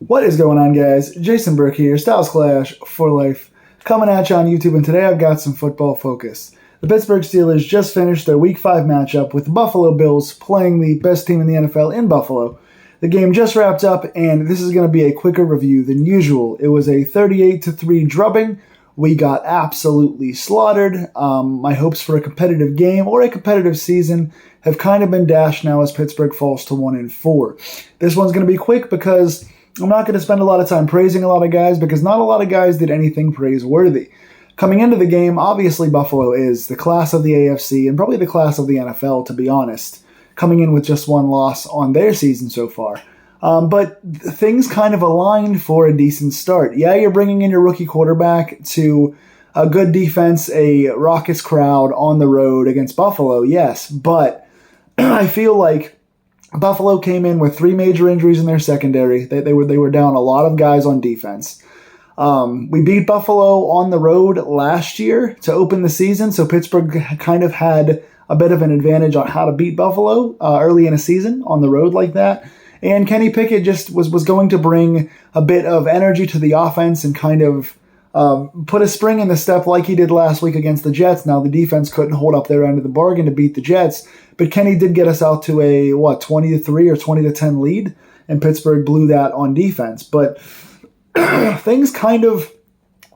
What is going on, guys? Jason Burke here, Styles Clash for Life, coming at you on YouTube, and today I've got some football focus. The Pittsburgh Steelers just finished their Week 5 matchup with the Buffalo Bills playing the best team in the NFL in Buffalo. The game just wrapped up, and this is going to be a quicker review than usual. It was a 38-3 drubbing. We got absolutely slaughtered. My hopes for a competitive game or a competitive season have kind of been dashed now as Pittsburgh falls to 1-4. This one's going to be quick because I'm not going to spend a lot of time praising a lot of guys because not a lot of guys did anything praiseworthy. Coming into the game, obviously Buffalo is the class of the AFC and probably the class of the NFL, to be honest, coming in with just one loss on their season so far. But things kind of aligned for a decent start. Yeah, you're bringing in your rookie quarterback to a good defense, a raucous crowd on the road against Buffalo, yes, but I feel like Buffalo came in with 3 major injuries in their secondary. They were down a lot of guys on defense. We beat Buffalo on the road last year to open the season, so Pittsburgh kind of had a bit of an advantage on how to beat Buffalo early in a season on the road like that. And Kenny Pickett just was going to bring a bit of energy to the offense and kind of put a spring in the step like he did last week against the Jets. Now, the defense couldn't hold up their end of the bargain to beat the Jets, but Kenny did get us out to a, 20-3 or 20-10 lead, and Pittsburgh blew that on defense. But things kind of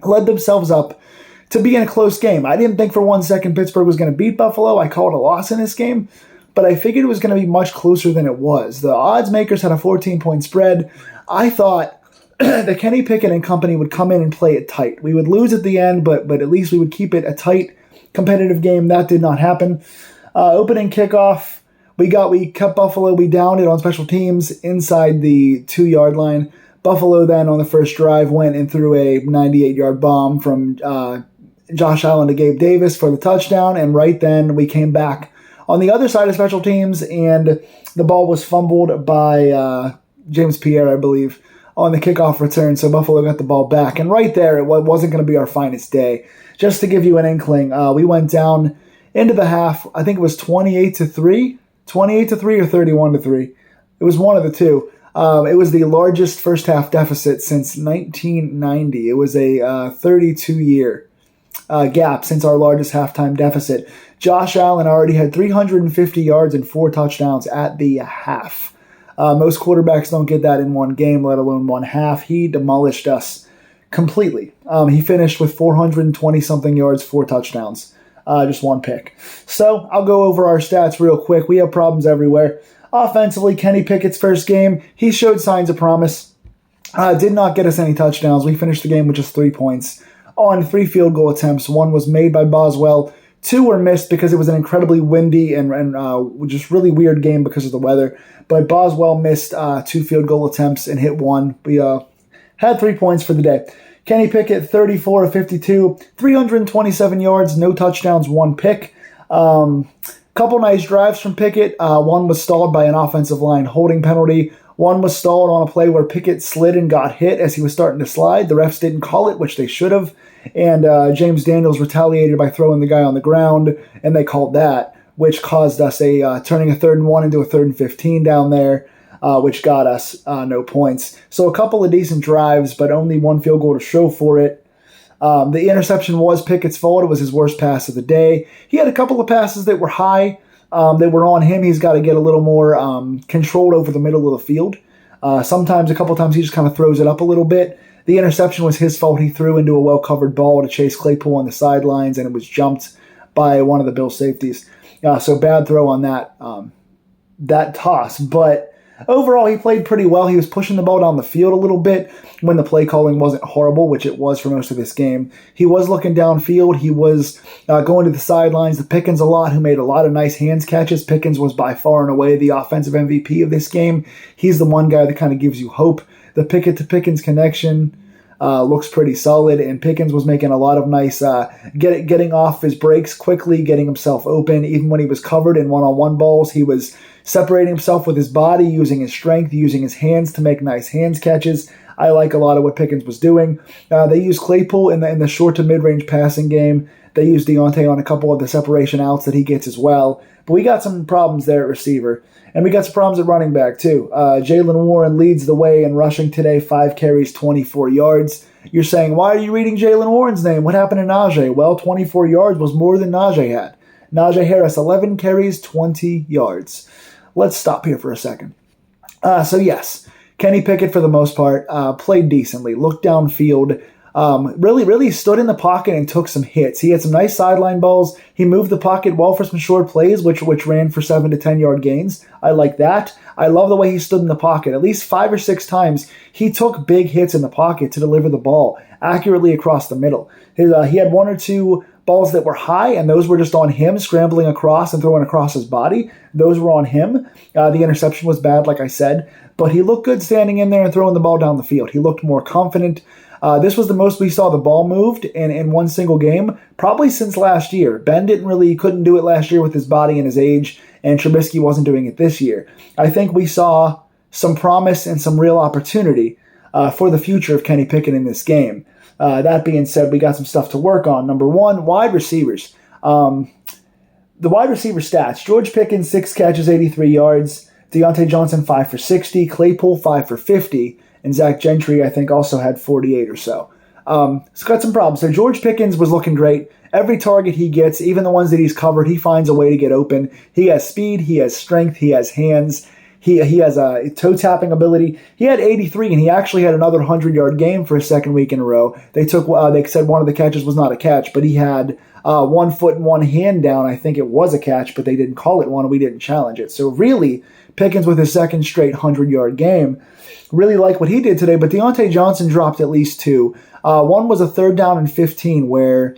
led themselves up to be in a close game. I didn't think for 1 second Pittsburgh was going to beat Buffalo. I called a loss in this game, but I figured it was going to be much closer than it was. The odds makers had a 14-point spread. I thought that Kenny Pickett and company would come in and play it tight. We would lose at the end, but at least we would keep it a tight, competitive game. That did not happen. Opening kickoff, we kept Buffalo. We downed it on special teams inside the 2-yard line. Buffalo then on the first drive went and threw a 98-yard bomb from Josh Allen to Gabe Davis for the touchdown, and right then we came back on the other side of special teams, and the ball was fumbled by James Pierre, I believe, on the kickoff return, so Buffalo got the ball back. And right there, it wasn't going to be our finest day. Just to give you an inkling, we went down into the half. I think it was 28-3 or 31-3. It was one of the two. It was the largest first-half deficit since 1990. It was a 32-year gap since our largest halftime deficit. Josh Allen already had 350 yards and 4 touchdowns at the half. Most quarterbacks don't get that in one game, let alone one half. He demolished us completely. He finished with 420-something yards, 4 touchdowns, just 1 pick. So I'll go over our stats real quick. We have problems everywhere. Offensively, Kenny Pickett's first game, he showed signs of promise. Did not get us any touchdowns. We finished the game with just 3 points on 3 field goal attempts. 1 was made by Boswell. 2 were missed because it was an incredibly windy and just really weird game because of the weather. But Boswell missed 2 field goal attempts and hit 1. We had 3 points for the day. Kenny Pickett, 34 of 52, 327 yards, no touchdowns, 1 pick. Couple nice drives from Pickett. 1 was stalled by an offensive line holding penalty. 1 was stalled on a play where Pickett slid and got hit as he was starting to slide. The refs didn't call it, which they should have. And James Daniels retaliated by throwing the guy on the ground, and they called that, which caused us turning a 3rd and 1 into a 3rd and 15 down there, which got us no points. So a couple of decent drives, but only 1 field goal to show for it. The interception was Pickett's fault. It was his worst pass of the day. He had a couple of passes that were high. That were on him. He's got to get a little more controlled over the middle of the field. A couple times, he just kind of throws it up a little bit. The interception was his fault. He threw into a well-covered ball to Chase Claypool on the sidelines, and it was jumped by one of the Bills safeties. So bad throw on that toss. But overall, he played pretty well. He was pushing the ball down the field a little bit when the play calling wasn't horrible, which it was for most of this game. He was looking downfield. He was going to the sidelines to Pickens a lot, who made a lot of nice hands catches. Pickens was by far and away the offensive MVP of this game. He's the one guy that kind of gives you hope. The Pickett to Pickens connection looks pretty solid, and Pickens was making a lot of nice getting off his breaks quickly, getting himself open. Even when he was covered in one-on-one balls, he was separating himself with his body, using his strength, using his hands to make nice hands catches. I like a lot of what Pickens was doing. They used Claypool in the short to mid-range passing game. They used Deontay on a couple of the separation outs that he gets as well. But we got some problems there at receiver. And we got some problems at running back, too. Jaylen Warren leads the way in rushing today, 5 carries, 24 yards. You're saying, why are you reading Jaylen Warren's name? What happened to Najee? Well, 24 yards was more than Najee had. Najee Harris, 11 carries, 20 yards. Let's stop here for a second. So yes, Kenny Pickett, for the most part, played decently, looked downfield, really stood in the pocket and took some hits. He had some nice sideline balls. He moved the pocket well for some short plays, which ran for 7 to 10 yard gains. I like that. I love the way he stood in the pocket. At least 5 or 6 times, he took big hits in the pocket to deliver the ball accurately across the middle. He had 1 or 2 balls that were high, and those were just on him, scrambling across and throwing across his body. Those were on him. The interception was bad, like I said, but he looked good standing in there and throwing the ball down the field. He looked more confident. This was the most we saw the ball moved in one single game, probably since last year. Ben couldn't do it last year with his body and his age, and Trubisky wasn't doing it this year. I think we saw some promise and some real opportunity for the future of Kenny Pickett in this game. That being said, we got some stuff to work on. Number 1, wide receivers. The wide receiver stats. George Pickens, 6 catches, 83 yards. Deontay Johnson, 5 for 60. Claypool, 5 for 50. And Zach Gentry, I think, also had 48 or so. It's got some problems. So George Pickens was looking great. Every target he gets, even the ones that he's covered, he finds a way to get open. He has speed. He has strength. He has hands. He has a toe-tapping ability. He had 83, and he actually had another 100-yard game for a second week in a row. They said one of the catches was not a catch, but he had 1 foot and 1 hand down. I think it was a catch, but they didn't call it one, and we didn't challenge it. So really, Pickens with his second straight 100-yard game. Really like what he did today, but Deontay Johnson dropped at least 2. One was a 3rd down and 15 where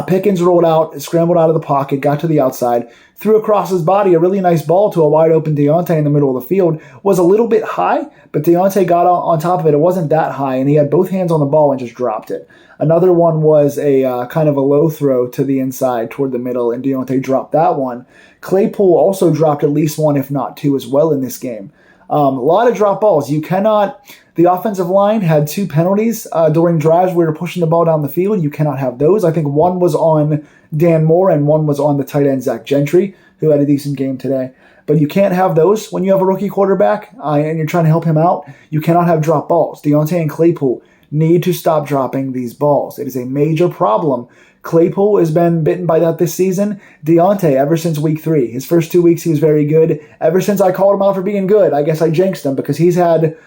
Pickens rolled out, scrambled out of the pocket, got to the outside, threw across his body a really nice ball to a wide-open Deontay in the middle of the field. Was a little bit high, but Deontay got on top of it. It wasn't that high, and he had both hands on the ball and just dropped it. Another one was a kind of a low throw to the inside toward the middle, and Deontay dropped that one. Claypool also dropped at least 1, if not 2, as well in this game. A lot of drop balls. The offensive line had 2 penalties during drives where we were pushing the ball down the field. You cannot have those. I think 1 was on Dan Moore and 1 was on the tight end Zach Gentry, who had a decent game today. But you can't have those when you have a rookie quarterback and you're trying to help him out. You cannot have drop balls. Deontay and Claypool need to stop dropping these balls. It is a major problem. Claypool has been bitten by that this season. Deontay, ever since week 3. His first 2 weeks, he was very good. Ever since I called him out for being good, I guess I jinxed him because he's had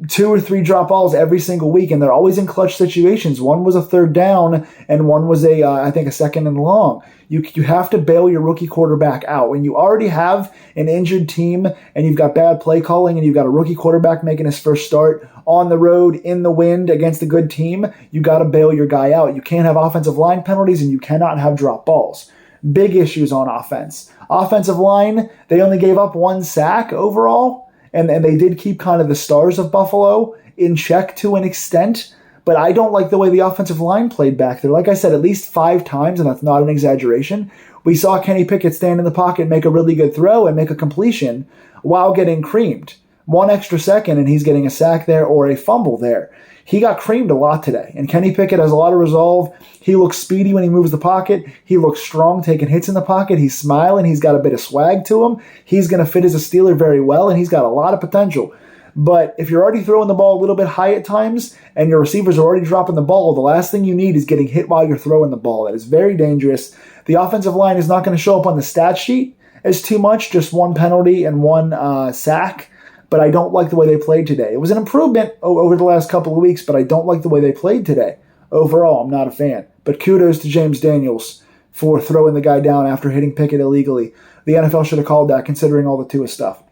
2 or 3 drop balls every single week, and they're always in clutch situations. One was a 3rd down, and one was I think a 2nd and long. You have to bail your rookie quarterback out. When you already have an injured team, and you've got bad play calling, and you've got a rookie quarterback making his first start on the road, in the wind, against a good team, you got to bail your guy out. You can't have offensive line penalties, and you cannot have drop balls. Big issues on offense. Offensive line, they only gave up 1 sack overall, and they did keep kind of the stars of Buffalo in check to an extent, but I don't like the way the offensive line played back there. Like I said, at least 5 times, and that's not an exaggeration, we saw Kenny Pickett stand in the pocket, make a really good throw, and make a completion while getting creamed. 1 extra second, and he's getting a sack there or a fumble there. He got creamed a lot today, and Kenny Pickett has a lot of resolve. He looks speedy when he moves the pocket. He looks strong taking hits in the pocket. He's smiling. He's got a bit of swag to him. He's going to fit as a Steeler very well, and he's got a lot of potential. But if you're already throwing the ball a little bit high at times, and your receivers are already dropping the ball, the last thing you need is getting hit while you're throwing the ball. That is very dangerous. The offensive line is not going to show up on the stat sheet as too much, just 1 penalty and 1 sack. But I don't like the way they played today. It was an improvement over the last couple of weeks, but I don't like the way they played today. Overall, I'm not a fan. But kudos to James Daniels for throwing the guy down after hitting Pickett illegally. The NFL should have called that, considering all the Tua stuff.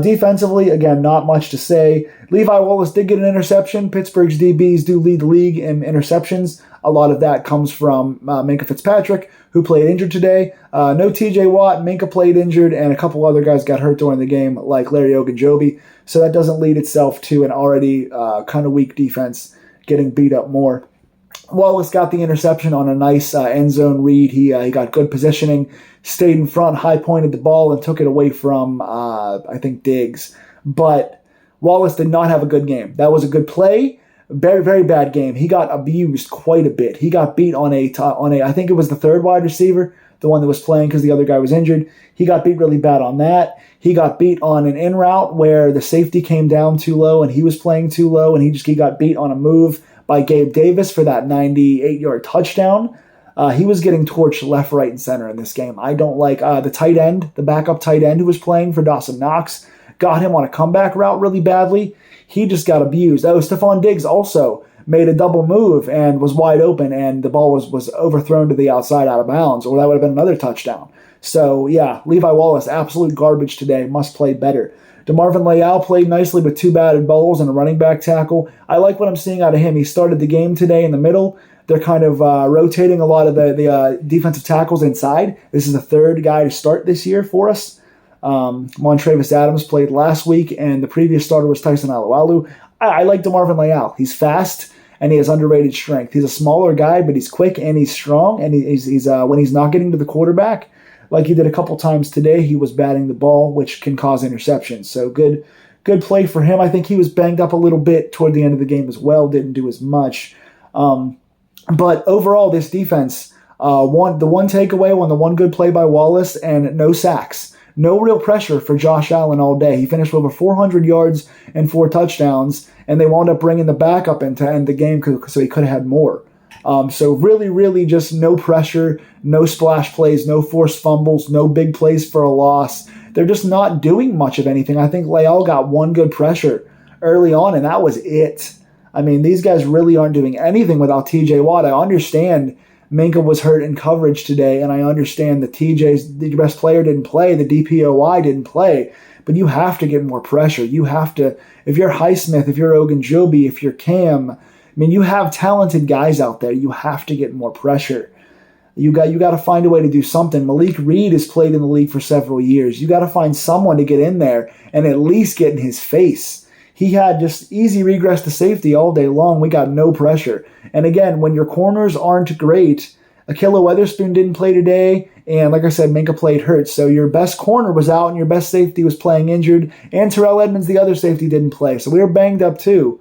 Defensively, again, not much to say. Levi Wallace did get an interception. Pittsburgh's DBs do lead the league in interceptions. A lot of that comes from Minkah Fitzpatrick, who played injured today. No TJ Watt. Minkah played injured, and a couple other guys got hurt during the game, like Larry Ogunjobi. So that doesn't lead itself to an already kind of weak defense getting beat up more. Wallace got the interception on a nice end zone read. He got good positioning, stayed in front, high-pointed the ball, and took it away from, I think, Diggs. But Wallace did not have a good game. That was a good play, Very, very bad game. He got abused quite a bit. He got beat on a I think it was the third wide receiver, the one that was playing because the other guy was injured. He got beat really bad on that. He got beat on an in route where the safety came down too low and he was playing too low, and he got beat on a move by Gabe Davis for that 98-yard touchdown. He was getting torched left, right, and center in this game. I don't like the tight end, the backup tight end who was playing for Dawson Knox, got him on a comeback route really badly. He just got abused. Oh, Stephon Diggs also made a double move and was wide open, and the ball was overthrown to the outside out of bounds, or that would have been another touchdown. So, yeah, Levi Wallace, absolute garbage today, must play better. DeMarvin Leal played nicely with 2 batted balls and a running back tackle. I like what I'm seeing out of him. He started the game today in the middle. They're kind of rotating a lot of the defensive tackles inside. This is the third guy to start this year for us. Montravis Adams played last week, and the previous starter was Tyson Alualu. I like DeMarvin Leal. He's fast, and he has underrated strength. He's a smaller guy, but he's quick, and he's strong, and he's when he's not getting to the quarterback, like he did a couple times today, he was batting the ball, which can cause interceptions. So good play for him. I think he was banged up a little bit toward the end of the game as well, didn't do as much. But overall, this defense, the one takeaway, the one good play by Wallace, and no sacks. No real pressure for Josh Allen all day. He finished with over 400 yards and 4 touchdowns, and they wound up bringing the backup in to end the game so he could have had more. So really, really just no pressure, no splash plays, no forced fumbles, no big plays for a loss. They're just not doing much of anything. I think Leal got one good pressure early on, and that was it. I mean, these guys really aren't doing anything without TJ Watt. I understand Minka was hurt in coverage today, and I understand that the best player didn't play, the DPOY didn't play, but you have to get more pressure. You have to, if you're Highsmith, if you're Ogunjobi, if you're Cam, I mean, you have talented guys out there. You have to get more pressure. You got to find a way to do something. Malik Reed has played in the league for several years. You got to find someone to get in there and at least get in his face. He had just easy regress to safety all day long. We got no pressure. And again, when your corners aren't great, Akilla Weatherspoon didn't play today, and like I said, Minka played hurt. So your best corner was out, and your best safety was playing injured, and Terrell Edmonds, the other safety, didn't play. So we were banged up too.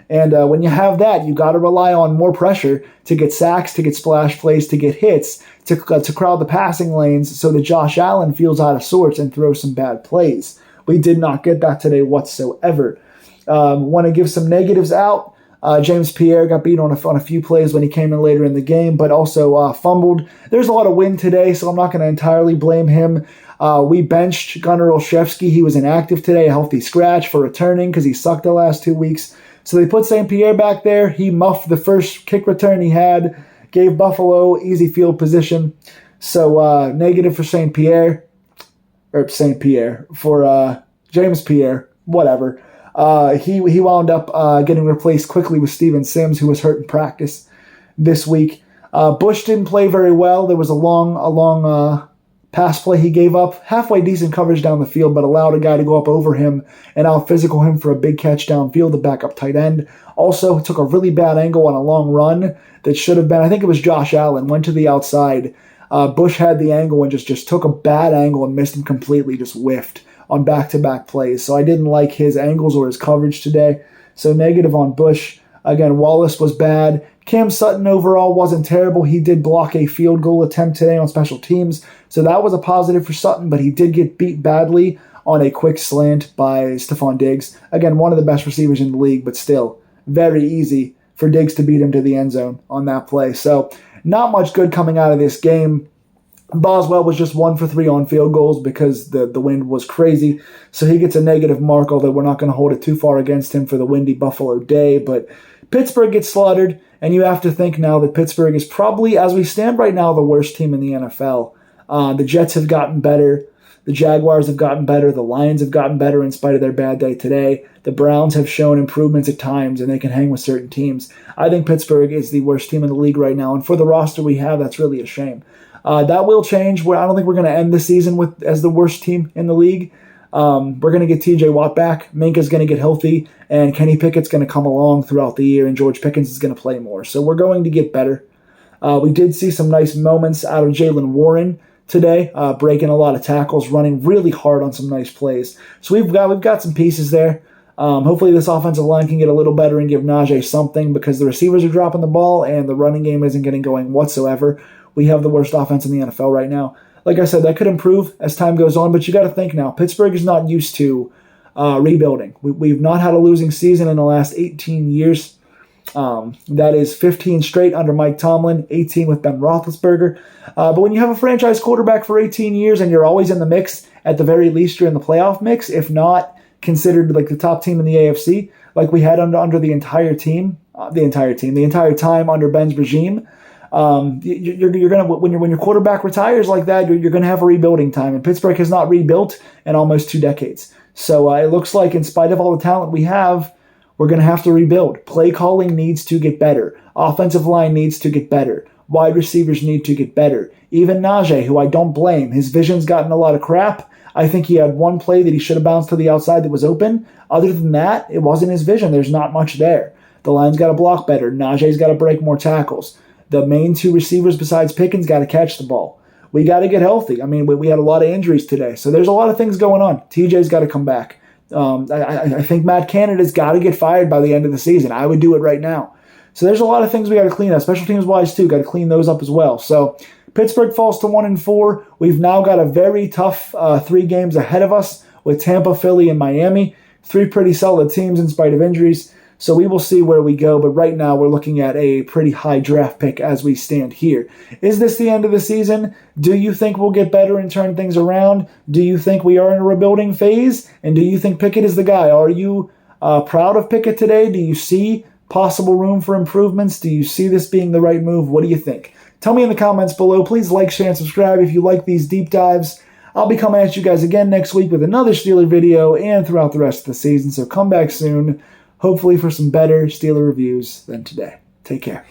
And when you have that, you got to rely on more pressure to get sacks, to get splash plays, to get hits, to crowd the passing lanes so that Josh Allen feels out of sorts and throws some bad plays. We did not get that today whatsoever. Want to give some negatives out. James Pierre got beat on a few plays when he came in later in the game, but also fumbled. There's a lot of wind today, so I'm not going to entirely blame him. We benched Gunnar Olszewski. He was inactive today, a healthy scratch for returning because he sucked the last 2 weeks. So they put St. Pierre back there. He muffed the first kick return he had, gave Buffalo easy field position. So negative for St. Pierre, for James Pierre, whatever. He wound up getting replaced quickly with Steven Sims, who was hurt in practice this week. Bush didn't play very well. There was a long pass play he gave up. Halfway decent coverage down the field, but allowed a guy to go up over him and out-physical him for a big catch downfield, the backup tight end. Also took a really bad angle on a long run that should have been, I think it was Josh Allen, went to the outside. Bush had the angle and just took a bad angle and missed him completely, just whiffed on back-to-back plays. So I didn't like his angles or his coverage today. So negative on Bush. Again, Wallace was bad. Cam Sutton overall wasn't terrible. He did block a field goal attempt today on special teams. So that was a positive for Sutton, but he did get beat badly on a quick slant by Stephon Diggs. Again, one of the best receivers in the league, but still very easy for Diggs to beat him to the end zone on that play. So not much good coming out of this game. Boswell was just 1 for 3 on field goals because the wind was crazy. So he gets a negative mark, although we're not going to hold it too far against him for the windy Buffalo day. But Pittsburgh gets slaughtered, and you have to think now that Pittsburgh is probably, as we stand right now, the worst team in the NFL. The Jets have gotten better. The Jaguars have gotten better. The Lions have gotten better in spite of their bad day today. The Browns have shown improvements at times, and they can hang with certain teams. I think Pittsburgh is the worst team in the league right now, and for the roster we have, that's really a shame. That will change. I don't think we're going to end the season as the worst team in the league. We're going to get TJ Watt back. Minka's going to get healthy, and Kenny Pickett's going to come along throughout the year, and George Pickens is going to play more. So we're going to get better. We did see some nice moments out of Jaylen Warren today, breaking a lot of tackles, running really hard on some nice plays. So we've got some pieces there. Hopefully this offensive line can get a little better and give Najee something, because the receivers are dropping the ball and the running game isn't getting going whatsoever. We have the worst offense in the NFL right now. Like I said, that could improve as time goes on, but you got to think now. Pittsburgh is not used to rebuilding. We've not had a losing season in the last 18 years. That is 15 straight under Mike Tomlin, 18 with Ben Roethlisberger. But when you have a franchise quarterback for 18 years and you're always in the mix, at the very least you're in the playoff mix, if not considered like the top team in the AFC, like we had under the entire time under Ben's regime. You're gonna, when your quarterback retires like that, you're gonna have a rebuilding time, and Pittsburgh has not rebuilt in almost 2 decades. So it looks like, in spite of all the talent we have, we're gonna have to rebuild. Play calling needs to get better. Offensive line needs to get better. Wide receivers need to get better. Even Najee, who I don't blame, his vision's gotten a lot of crap. I think he had one play that he should have bounced to the outside that was open. Other than that, it wasn't his vision. There's not much there. The line's got to block better. Najee's got to break more tackles. The main 2 receivers besides Pickens got to catch the ball. We got to get healthy. I mean, we had a lot of injuries today, so there's a lot of things going on. TJ's got to come back. I think Matt Canada's got to get fired by the end of the season. I would do it right now. So there's a lot of things we got to clean up. Special teams wise too, got to clean those up as well. So Pittsburgh falls to 1-4. We've now got a very tough 3 games ahead of us with Tampa, Philly, and Miami. 3 pretty solid teams in spite of injuries. So we will see where we go, but right now we're looking at a pretty high draft pick as we stand here. Is this the end of the season? Do you think we'll get better and turn things around? Do you think we are in a rebuilding phase? And do you think Pickett is the guy? Are you proud of Pickett today? Do you see possible room for improvements? Do you see this being the right move? What do you think? Tell me in the comments below. Please like, share, and subscribe if you like these deep dives. I'll be coming at you guys again next week with another Steeler video and throughout the rest of the season, so come back soon. Hopefully for some better Steeler reviews than today. Take care.